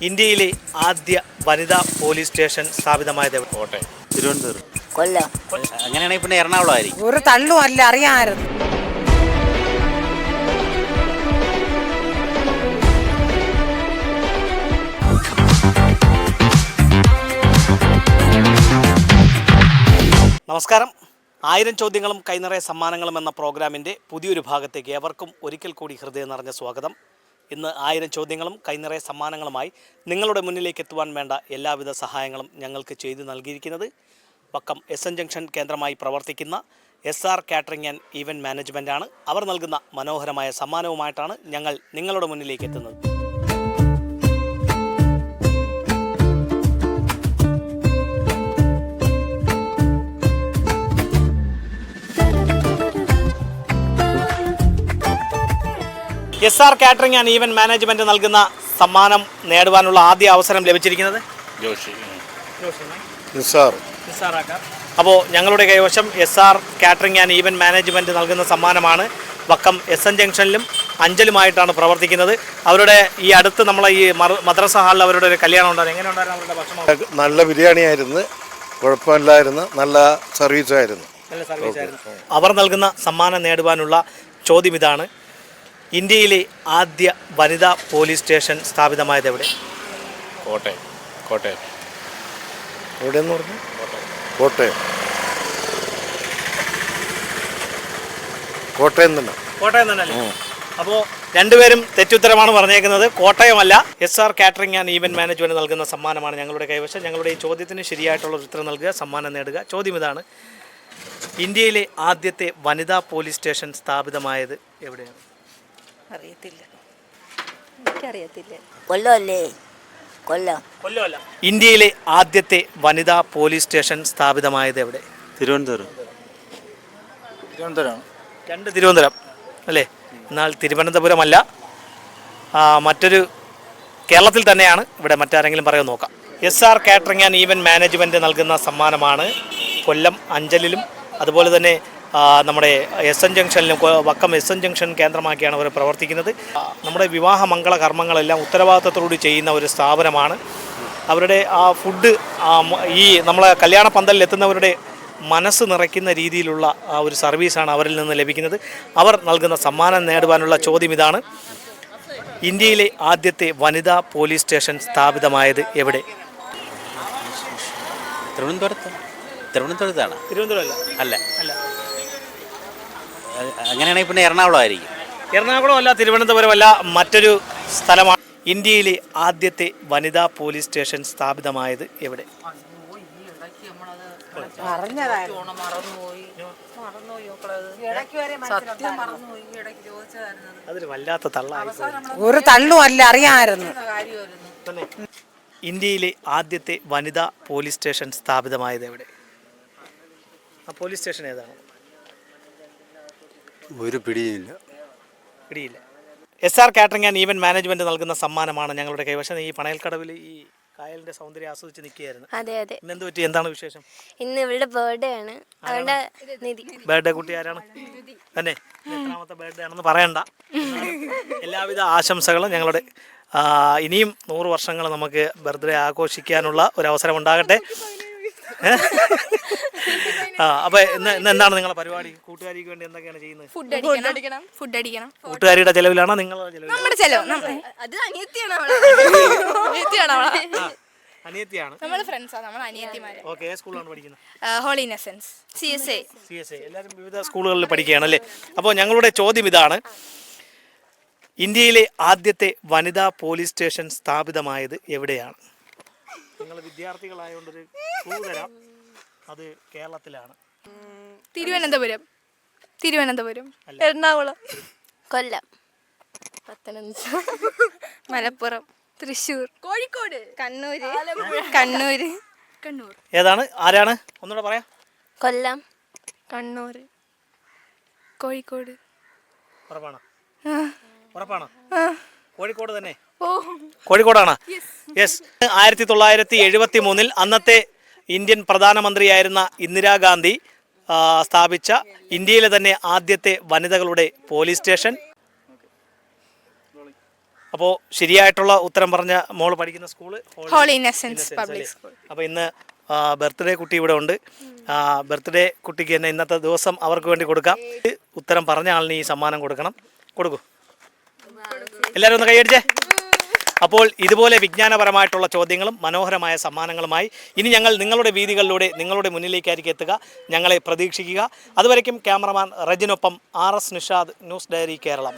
ഇന്ത്യയിലെ ആദ്യ വനിതാ പോലീസ് സ്റ്റേഷൻ സ്ഥാപിതമായത് കോട്ടയം, തിരുവനന്തപുരം, കൊല്ലം. അങ്ങനെയാണെങ്കിൽ പിന്നെ എറണാകുളം ആയിരിക്കും. ഒരു തള്ളും അല്ല, അറിയാമായിരുന്നു. നമസ്കാരം. 1000 ചോദ്യങ്ങളും കൈനിറയ സമ്മാനങ്ങളും എന്ന പ്രോഗ്രാമിൻ്റെ പുതിയൊരു ഭാഗത്തേക്ക് ഏവർക്കും ഒരിക്കൽ കൂടി ഹൃദയം നിറഞ്ഞ സ്വാഗതം. ഇന്ന് 1000 ചോദ്യങ്ങളും കൈനിറയ സമ്മാനങ്ങളുമായി നിങ്ങളുടെ മുന്നിലേക്ക് എത്തുവാൻ വേണ്ട എല്ലാവിധ സഹായങ്ങളും ഞങ്ങൾക്ക് ചെയ്തു നൽകിയിരിക്കുന്നത് വക്കം എസ്.എൻ. ജംഗ്ഷൻ കേന്ദ്രമായി പ്രവർത്തിക്കുന്ന SR കാറ്ററിംഗ് ആൻഡ് ഈവൻറ്റ് മാനേജ്മെൻറ്റാണ്. അവർ നൽകുന്ന മനോഹരമായ സമ്മാനവുമായിട്ടാണ് ഞങ്ങൾ നിങ്ങളുടെ മുന്നിലേക്ക് എത്തുന്നത്. SR catering and event management നൽകുന്ന സമ്മാനം നേടുവാനുള്ള ആദ്യ അവസരം ലഭിച്ചിരിക്കുന്നത് അപ്പോൾ ഞങ്ങളുടെ കൈവശം SR catering and event management നൽകുന്ന സമ്മാനമാണ്. വക്കം SN ജംഗ്ഷനിലും അഞ്ചലുമായിട്ടാണ് പ്രവർത്തിക്കുന്നത്. അവരുടെ ഈ അടുത്ത് നമ്മളെ ഈ മദ്രസ ഹാളിൽ അവരുടെ ഒരു കല്യാണം ഉണ്ടായിരുന്നു. എങ്ങനെ ഉണ്ടായിരുന്നു അവരുടെ ഭക്ഷണം? നല്ല ബിരിയാണി ആയിരുന്നു, കുഴപ്പമില്ലായിരുന്നു, നല്ല സർവീസായിരുന്നു. അവർ നൽകുന്ന സമ്മാനം നേടുവാനുള്ള ചോദ്യം ഇതാണ്: ഇന്ത്യയിലെ ആദ്യ വനിതാ പോലീസ് സ്റ്റേഷൻ സ്ഥാപിതമായത് എവിടെ? കോട്ടയം. കോട്ടയം എവിടെയെന്ന് പറഞ്ഞു? കോട്ടയം. കോട്ടയം തന്നെ. കോട്ടയം തന്നെ. അപ്പോൾ രണ്ടുപേരും തെറ്റുത്തരമാണ് പറഞ്ഞേക്കുന്നത്. കോട്ടയമല്ല. SR catering and event management നൽകുന്ന സമ്മാനമാണ് ഞങ്ങളുടെ കൈവശം. ഞങ്ങളുടെ ഈ ചോദ്യത്തിന് ശരിയായിട്ടുള്ള ഉത്തരം നൽകുക, സമ്മാനം നേടുക. ചോദ്യം ഇതാണ്: ഇന്ത്യയിലെ ആദ്യത്തെ വനിതാ പോലീസ് സ്റ്റേഷൻ സ്ഥാപിതമായത് എവിടെയാണ്? അറിയത്തില്ല, എനിക്കറിയത്തില്ല. കൊല്ലമല്ലേ? കൊല്ലം. കൊല്ലമല്ല. ഇന്ത്യയിലെ ആദ്യത്തെ വനിതാ പോലീസ് സ്റ്റേഷൻ സ്ഥാപിതമായത് എവിടെ? തിരുവനന്തപുരം. തിരുവനന്തപുരം. രണ്ട് തിരുവനന്തപുരം അല്ലേ? എന്നാൽ തിരുവനന്തപുരമല്ല, മറ്റൊരു കേരളത്തിൽ തന്നെയാണ്. ഇവിടെ മറ്റാരെങ്കിലും പറയാൻ നോക്കാം. SR catering and event management നൽകുന്ന സമ്മാനമാണ്. കൊല്ലം അഞ്ചലിലും അതുപോലെ തന്നെ നമ്മുടെ SN ജംഗ്ഷനിലും, വക്കം SN ജംഗ്ഷൻ കേന്ദ്രമാക്കിയാണ് അവർ പ്രവർത്തിക്കുന്നത്. നമ്മുടെ വിവാഹ മംഗള കർമ്മങ്ങളെല്ലാം ഉത്തരവാദിത്തത്തോടുകൂടി ചെയ്യുന്ന ഒരു സ്ഥാപനമാണ്. അവരുടെ ആ ഫുഡ് ഈ നമ്മളെ കല്യാണ പന്തലിൽ എത്തുന്നവരുടെ മനസ്സ് നിറയ്ക്കുന്ന രീതിയിലുള്ള ആ ഒരു സർവീസാണ് അവരിൽ നിന്ന് ലഭിക്കുന്നത്. അവർ നൽകുന്ന സമ്മാനം നേടുവാനുള്ള ചോദ്യം ഇതാണ്: ഇന്ത്യയിലെ ആദ്യത്തെ വനിതാ പോലീസ് സ്റ്റേഷൻ സ്ഥാപിതമായത് എവിടെ? തിരുവനന്തപുരത്താണ്. തിരുവനന്തപുരം അല്ല. അങ്ങനെയാണെങ്കിൽ പിന്നെ എറണാകുളം ആയിരിക്കും. എറണാകുളം അല്ല, തിരുവനന്തപുരമല്ല, മറ്റൊരു സ്ഥലമാണ്. ഇന്ത്യയിലെ ആദ്യത്തെ വനിതാ പോലീസ് സ്റ്റേഷൻ സ്ഥാപിതമായത് എവിടെ? അതൊരു വല്ലാത്ത തള്ളായി. ഒരു തള്ളും അല്ല, അറിയാമായിരുന്നു. ഇന്ത്യയിലെ ആദ്യത്തെ വനിതാ പോലീസ് സ്റ്റേഷൻ സ്ഥാപിതമായത് എവിടെ? ആ പോലീസ് സ്റ്റേഷൻ ഏതാണ്? ഒരു പിടിയില്ല. SR catering and event management നൽകുന്ന സമ്മാനമാണ് ഞങ്ങളുടെ കൈവശം. ഈ പണയൽക്കടവിൽ ഈ കായലിന്റെ സൗന്ദര്യം ആസ്വദിച്ച് നിൽക്കുകയായിരുന്നു. അതെ. ഇന്നെന്ത് പറ്റി? എന്താണ് വിശേഷം? ഇന്ന് ഇവളുടെ ബർത്ത്ഡേ ആണ്. ബർത്ത്ഡേ കുട്ടി ആരാണ്? തന്നെ എത്രാമത്തെ ബർത്ത്ഡേ ആണെന്ന് പറയണ്ട. എല്ലാവിധ ആശംസകളും. ഞങ്ങളുടെ ഇനിയും 100 വർഷങ്ങൾ നമുക്ക് ബർത്ത്ഡേ ആഘോഷിക്കാനുള്ള ഒരു അവസരം ഉണ്ടാകട്ടെ. അപ്പൊ ഇന്ന് എന്താണ് നിങ്ങളുടെ പരിപാടി? കൂട്ടുകാരിക്ക് വേണ്ടി എന്തൊക്കെയാണ് ചെയ്യുന്നത്? ഫുഡ് അടിക്കണം. കൂട്ടുകാരിയുടെ ചെലവിലാണോ നിങ്ങളുടെ ചെലവിലാണോ? അനിയത്തിയാണ്. ഓക്കെ. സ്കൂളിലാണ് പഠിക്കുന്നത്? Holy innocence CSA. എല്ലാവരും വിവിധ സ്കൂളുകളിൽ പഠിക്കുകയാണ് അല്ലേ? അപ്പോൾ ഞങ്ങളുടെ ചോദ്യം ഇതാണ്: ഇന്ത്യയിലെ ആദ്യത്തെ വനിതാ പോലീസ് സ്റ്റേഷൻ സ്ഥാപിതമായത് എവിടെയാണ്? നിങ്ങൾ വിദ്യാർത്ഥികളായതുകൊണ്ടൊരു ക്ലൂ തരാം. അത് കേരളത്തിലാണ്. തിരുവനന്തപുരം, എറണാകുളം, കൊല്ലം, പത്തനംതിട്ട, മലപ്പുറം, തൃശ്ശൂർ, കോഴിക്കോട്, കണ്ണൂർ. ഏതാണ്? ആരാണ്? ഒന്നുകൂടെ പറയാം. കൊല്ലം, കണ്ണൂർ, കോഴിക്കോട്. ഉറപ്പാണോ? കോഴിക്കോട് തന്നെ? കോഴിക്കോടാണ്. യെസ്. 1973 അന്നത്തെ ഇന്ത്യൻ പ്രധാനമന്ത്രിയായിരുന്ന ഇന്ദിരാഗാന്ധി സ്ഥാപിച്ച ഇന്ത്യയിലെ തന്നെ ആദ്യത്തെ വനിതകളുടെ പോലീസ് സ്റ്റേഷൻ. അപ്പോൾ ശരിയായിട്ടുള്ള ഉത്തരം പറഞ്ഞ മോൾ പഠിക്കുന്ന school holy innocence public school. അപ്പോൾ ഇന്ന് ബർത്ത്ഡേ കുട്ടി ഇവിടെ ഉണ്ട്. ബർത്ത്ഡേ കുട്ടിക്ക് തന്നെ ഇന്നത്തെ ദിവസം അവർക്ക് വേണ്ടി കൊടുക്കാം. ഉത്തരം പറഞ്ഞ ആളിന് ഈ സമ്മാനം കൊടുക്കൂ. എല്ലാവരും ഒന്ന് കൈയടിച്ചേ. അപ്പോൾ ഇതുപോലെ വിജ്ഞാനപരമായിട്ടുള്ള ചോദ്യങ്ങളും മനോഹരമായ സമ്മാനങ്ങളുമായി ഇനി ഞങ്ങൾ നിങ്ങളുടെ വീതികളിലൂടെ നിങ്ങളുടെ മുന്നിലേക്കായിരിക്കും എത്തുക. ഞങ്ങളെ പ്രതീക്ഷിക്കുക. അതുവരയ്ക്കും ക്യാമറമാൻ റജിനൊപ്പം RS Nishad, news diary Keralam.